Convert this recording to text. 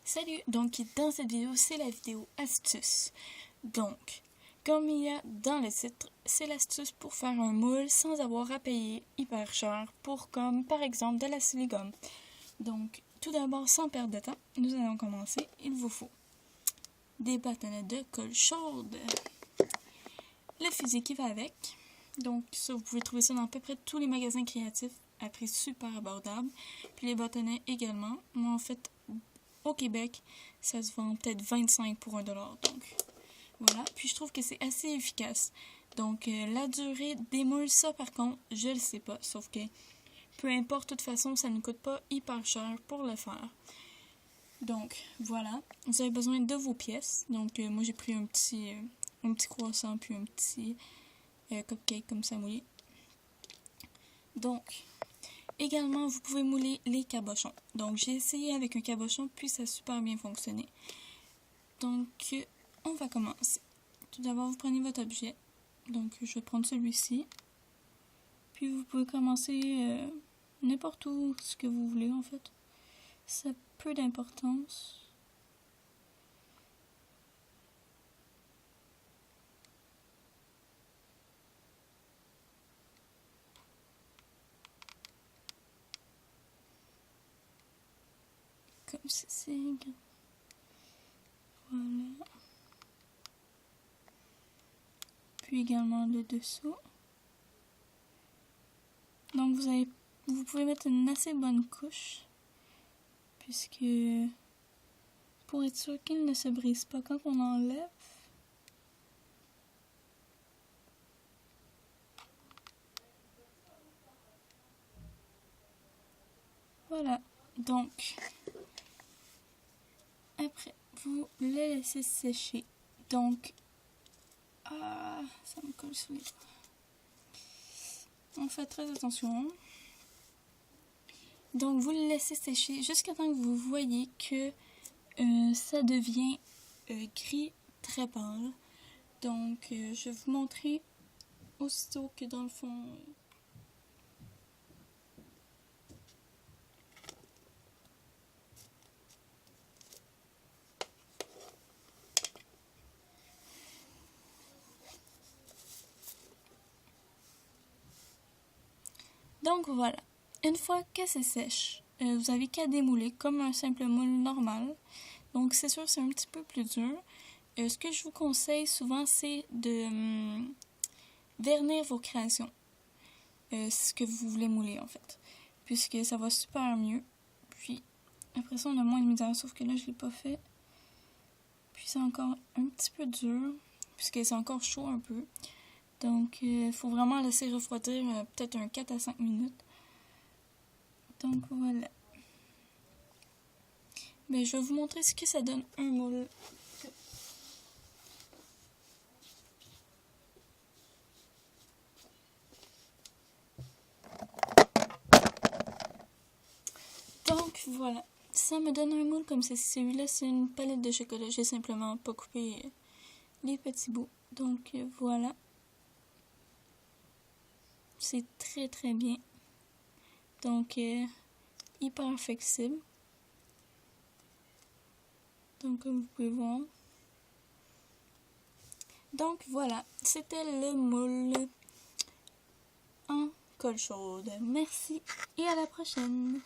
Salut, donc dans cette vidéo, c'est la vidéo astuce. Donc, comme il y a dans le titre, c'est l'astuce pour faire un moule sans avoir à payer hyper cher pour comme par exemple de la silicone. Donc, tout d'abord, sans perdre de temps, nous allons commencer. Il vous faut des bâtonnets de colle chaude, le fusil qui va avec. Donc, ça, vous pouvez trouver ça dans à peu près tous les magasins créatifs à prix super abordable. Puis les bâtonnets également. Moi, en fait, au Québec, ça se vend peut-être 25 pour $1. Donc, voilà. Puis je trouve que c'est assez efficace. Donc, la durée des moules, ça par contre, je le sais pas. Sauf que, peu importe, de toute façon, ça ne coûte pas hyper cher pour le faire. Donc, voilà. Vous avez besoin de vos pièces. Donc, moi, j'ai pris un petit croissant puis un petit cupcake comme ça moulé. Donc, également, vous pouvez mouler les cabochons. Donc, j'ai essayé avec un cabochon, puis ça a super bien fonctionné. Donc, on va commencer. Tout d'abord, vous prenez votre objet. Donc, je vais prendre celui-ci. Puis, vous pouvez commencer n'importe où, ce que vous voulez, en fait. Ça a peu d'importance. Comme ceci. Voilà. Puis également le dessous. Donc vous pouvez mettre une assez bonne couche. Puisque pour être sûr qu'il ne se brise pas quand on enlève. Voilà. Donc après, vous le laissez sécher. Donc, ça me colle sous les doigts. On fait très attention. Donc, vous le laissez sécher jusqu'à temps que vous voyez que ça devient gris très pâle. Donc, je vais vous montrer aussitôt que dans le fond... Donc voilà, une fois que c'est sèche, vous avez qu'à démouler comme un simple moule normal. Donc c'est sûr c'est un petit peu plus dur. Ce que je vous conseille souvent c'est de vernir vos créations. Ce que vous voulez mouler en fait. Puisque ça va super mieux. Puis après ça on a moins de misère, sauf que là je ne l'ai pas fait. Puis c'est encore un petit peu dur, puisque c'est encore chaud un peu. Donc, il faut vraiment laisser refroidir peut-être un 4 à 5 minutes. Donc, voilà. Mais je vais vous montrer ce que ça donne un moule. Donc, voilà. Ça me donne un moule comme ceci. Celui-là, c'est une palette de chocolat. J'ai simplement pas coupé les petits bouts. Donc, voilà. C'est très très bien. Donc, hyper flexible. Donc, comme vous pouvez voir. Donc, voilà. C'était le moule en colle chaude. Merci et à la prochaine.